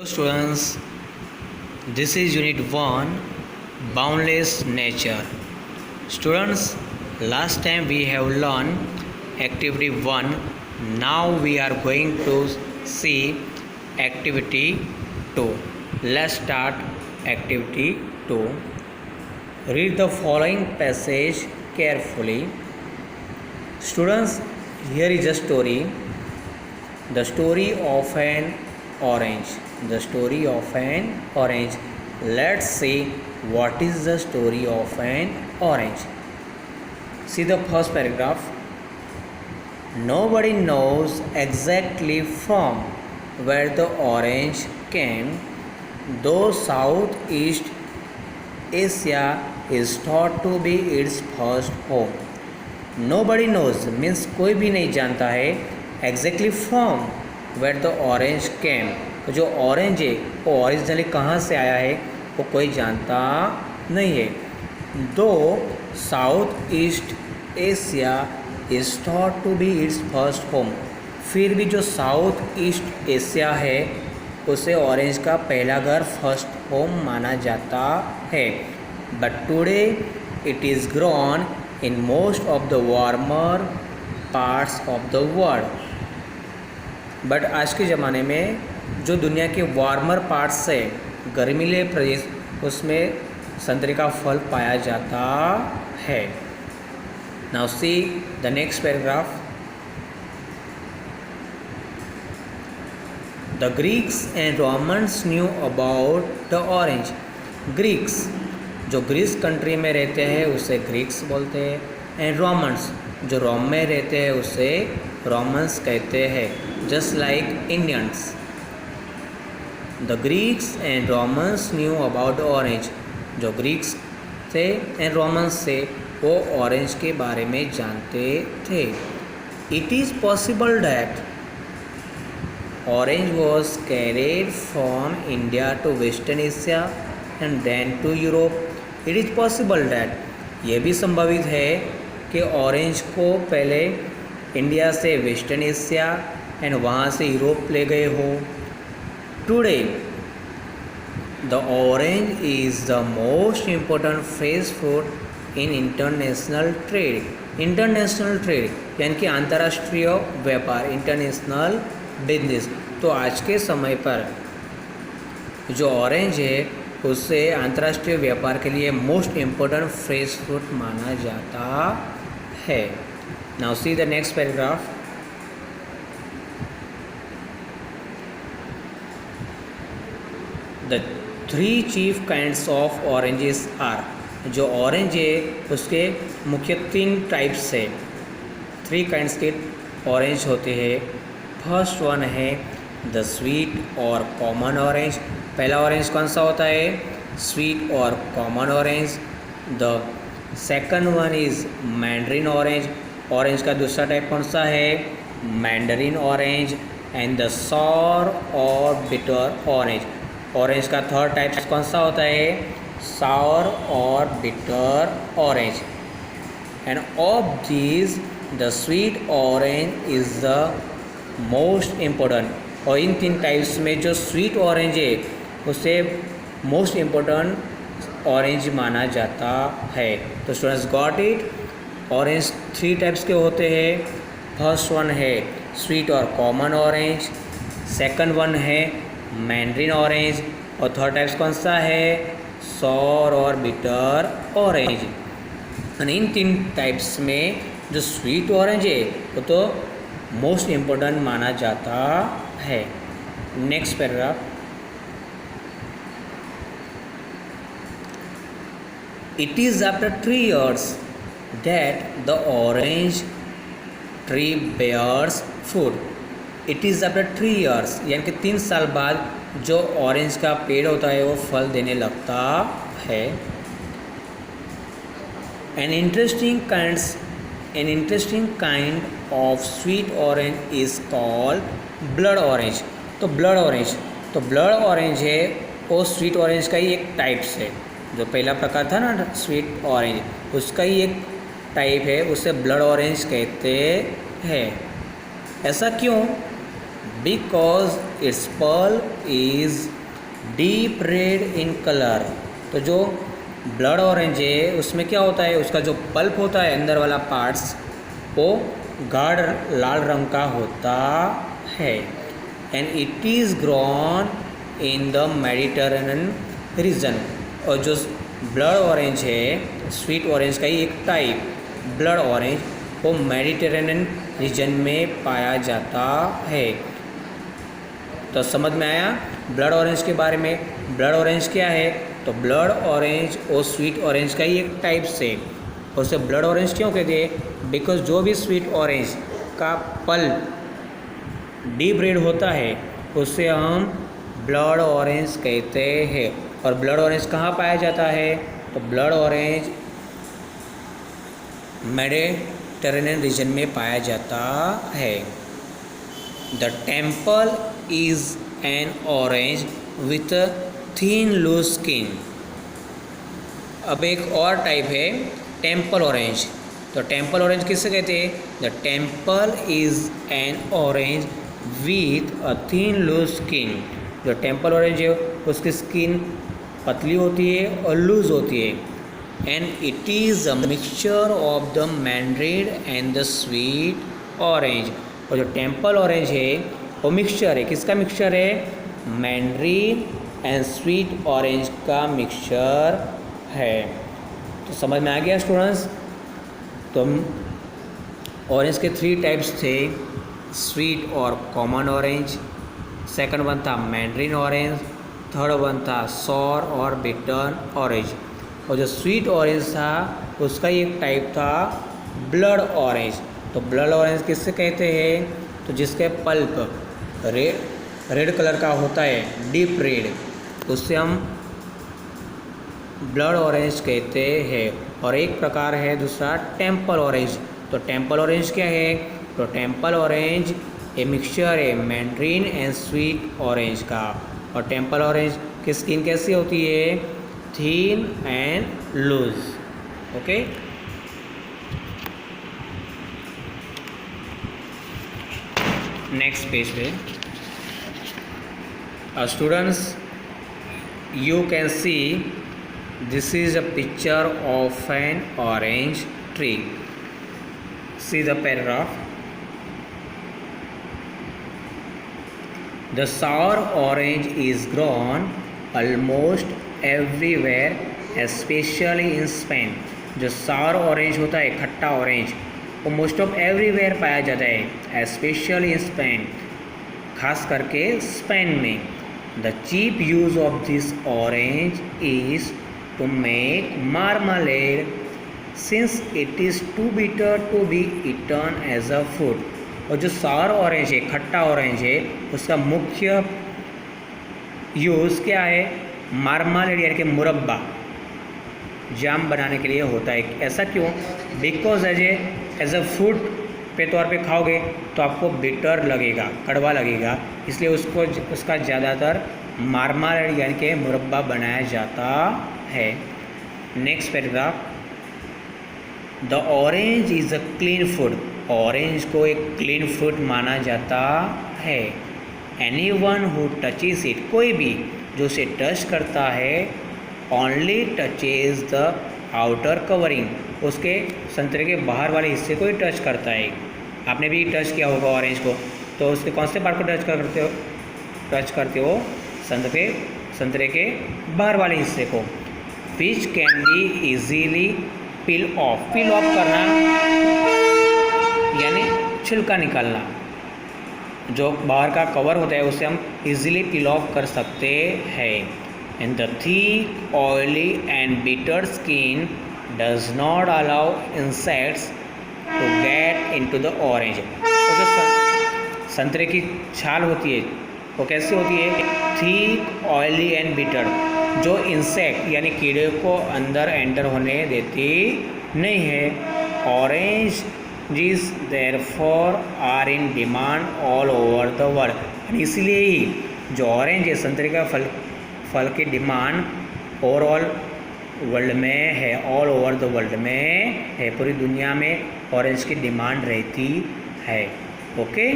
Students, this is Unit 1 Boundless Nature. Students, last time we have learned Activity 1. Now we are going to see Activity 2. Let's start Activity 2. Read the following passage carefully. Students, here is a story. The story of an orange. The story of an orange. Let's see what is the story of an orange. See the first paragraph. Nobody knows exactly from where the orange came, though Southeast Asia is thought to be its first home. Nobody knows means कोई भी नहीं जानता है exactly from where the orange came. तो जो orange है वो originally कहाँ से आया है वो कोई जानता नहीं है. दो South East Asia is thought to be its first home. फिर भी जो साउथ ईस्ट एशिया है उसे ऑरेंज का पहला घर फर्स्ट होम माना जाता है. But today it is grown in most of the warmer parts of the world. But आज के ज़माने में जो दुनिया के वार्मर पार्ट्स है गर्मीले प्रदेश उसमें संतरे का फल पाया जाता है. Now see the next paragraph. The Greeks and Romans knew about the orange. Greeks जो ग्रीस कंट्री में रहते हैं उसे ग्रीक्स बोलते हैं. एंड रोमन्स जो रोम में रहते हैं उसे रोमन्स कहते हैं. Just like Indians. The Greeks and Romans knew about orange. जो ग्रीक्स थे एंड रोमन्स थे वो ऑरेंज के बारे में जानते थे. It is possible that orange was carried from India to western Asia and then to Europe. It is possible that ये भी संभावित है कि ऑरेंज को पहले इंडिया से वेस्टर्न एशिया एंड वहाँ से यूरोप ले गए हो. Today the orange is the most important fresh fruit in international trade. International trade यानी कि अंतर्राष्ट्रीय व्यापार, इंटरनेशनल बिजनेस. तो आज के समय पर जो ऑरेंज है उसे अंतर्राष्ट्रीय व्यापार के लिए मोस्ट इम्पोर्टेंट फ्रेश फ्रूट माना जाता है. Now see the next paragraph. The three chief kinds of oranges are. जो ऑरेंज है उसके मुख्य 3 टाइप्स है. 3 काइंड्स के ऑरेंज होते हैं. फर्स्ट वन है द स्वीट और कॉमन ऑरेंज. पहला ऑरेंज कौन सा होता है? स्वीट और common orange. The second one is mandarin orange. Orange का दूसरा टाइप कौन सा है? Mandarin orange. And the sour और बिटर ऑरेंज. ऑरेंज का थर्ड टाइप कौन सा होता है? सावर और bitter orange. And of these the sweet orange is the most important. और इन 3 टाइप्स में जो स्वीट ऑरेंज है उसे मोस्ट इम्पोर्टेंट ऑरेंज माना जाता है. तो students got it. Orange 3 types के होते हैं. फर्स्ट वन है स्वीट और कॉमन ऑरेंज. सेकंड वन है मैंडरिन ऑरेंज. और थर्ड टाइप्स कौन सा है? सॉर और बिटर ऑरेंज. और इन 3 टाइप्स में जो स्वीट ऑरेंज है वो तो मोस्ट इम्पोर्टेंट माना जाता है. Next paragraph. It is after 3 years that the orange tree bears fruit. It is after 3 years यानी कि 3 साल बाद जो ऑरेंज का पेड़ होता है वो फल देने लगता है. An interesting kind of sweet orange is called blood orange. तो ब्लड ऑरेंज है वो स्वीट ऑरेंज का ही एक टाइप्स है. जो पहला प्रकार था ना स्वीट ऑरेंज उसका ही एक टाइप है, उसे ब्लड ऑरेंज कहते हैं. ऐसा क्यों? Because it's pulp is deep red in colour. तो जो ब्लड ऑरेंज है उसमें क्या होता है, उसका जो पल्प होता है अंदर वाला पार्ट्स वो गाढ़ लाल रंग का होता है। And it is grown in the Mediterranean reason. और जो ब्लड ऑरेंज है, स्वीट ऑरेंज का ही एक टाइप ब्लड ऑरेंज, वो मेडिटेरेनियन रीजन में पाया जाता है। तो समझ में आया ब्लड ऑरेंज के बारे में। ब्लड ऑरेंज क्या है, तो ब्लड ऑरेंज और स्वीट ऑरेंज का ही एक टाइप से। और उसे ब्लड ऑरेंज क्यों कहते हैं, बिकॉज जो भी स्वीट ऑरेंज का पल्प डीप रेड होता है उसे हम ब्लड ऑरेंज कहते हैं। और ब्लड ऑरेंज कहाँ पाया जाता है, तो ब्लड ऑरेंज मेडिटेरेनियन रीजन में पाया जाता है। The temple is an orange with thin loose skin. अब एक और टाइप है टेम्पल ऑरेंज। तो टेम्पल ऑरेंज किससे कहते हैं, the temple is an orange with a thin loose skin. जो टेम्पल ऑरेंज है उसकी स्किन पतली होती है और लूज होती है। And it is a mixture of the mandarin and the sweet orange. और जो टेम्पल ऑरेंज है वो मिक्सचर है, किसका मिक्सचर है, मैंड्रिन एंड स्वीट ऑरेंज का मिक्सचर है। तो समझ में आ गया स्टूडेंट्स। तो ऑरेंज के 3 टाइप्स थे, स्वीट और कॉमन ऑरेंज, सेकंड वन था मैंड्रिन ऑरेंज, थर्ड वन था सॉर और बिटर ऑरेंज। और जो स्वीट ऑरेंज था उसका ही एक टाइप था ब्लड ऑरेंज। तो ब्लड ऑरेंज किससे कहते हैं, तो जिसके पल्प रेड कलर का होता है, डीप रेड, उससे हम ब्लड ऑरेंज कहते हैं। और एक प्रकार है दूसरा टेम्पल ऑरेंज। तो टेम्पल ऑरेंज क्या है, तो टेम्पल ऑरेंज ए मिक्सचर है मैंड्रिन एंड स्वीट ऑरेंज का। और टेम्पल ऑरेंज की स्किन कैसी होती है, thin and loose. Okay, next page पे students you can see this is a picture of an orange tree. See the paragraph. The sour orange is grown almost everywhere, especially in Spain. जो sour orange होता है, खट्टा orange, वो most of everywhere पाया जाता है, specially in Spain, खास करके स्पेन में। The cheap use of this orange is to make marmalade, since it is too bitter to be eaten as a fruit. और जो sour ऑरेंज है, खट्टा ऑरेंज है, उसका मुख्य यूज़ क्या है, मार्मालेड यानी कि मुरब्बा, जाम बनाने के लिए होता है। ऐसा क्यों, बिकॉज एज अ फ्रूट पे तौर पे खाओगे तो आपको बिटर लगेगा, कड़वा लगेगा, इसलिए उसका ज़्यादातर मार्मालेड यानी कि मुरब्बा बनाया जाता है। Next paragraph, the orange is a clean fruit. Orange को एक क्लीन फ्रूट माना जाता है। Any one who touches it, कोई भी जो उसे टच करता है, only touches the outer covering, उसके संतरे के बाहर वाले हिस्से को ही टच करता है। आपने भी टच किया होगा ऑरेंज को, तो उसके कौन से पार्ट को टच करते हो, संतरे के बाहर वाले हिस्से को। Which can be easily peel of, peel of करना यानी छिलका निकालना, जो बाहर का कवर होता है उसे हम इजीली पील ऑफ कर सकते हैं। And the thick oily and bitter skin does not allow insects to get into the orange. तो जो संतरे की छाल होती है वो कैसे होती है, थिक ऑयली एंड बिटर, जो इंसेक्ट यानी कीड़े को अंदर एंटर होने देती नहीं है। ऑरेंज जिस therefore are in demand all over the world, इसलिए ही जो ऑरेंज है, संतरे का फल की डिमांड ओवरऑल वर्ल्ड में है, ऑल ओवर द वर्ल्ड में है, पूरी दुनिया में ऑरेंज की डिमांड रहती है। ओके।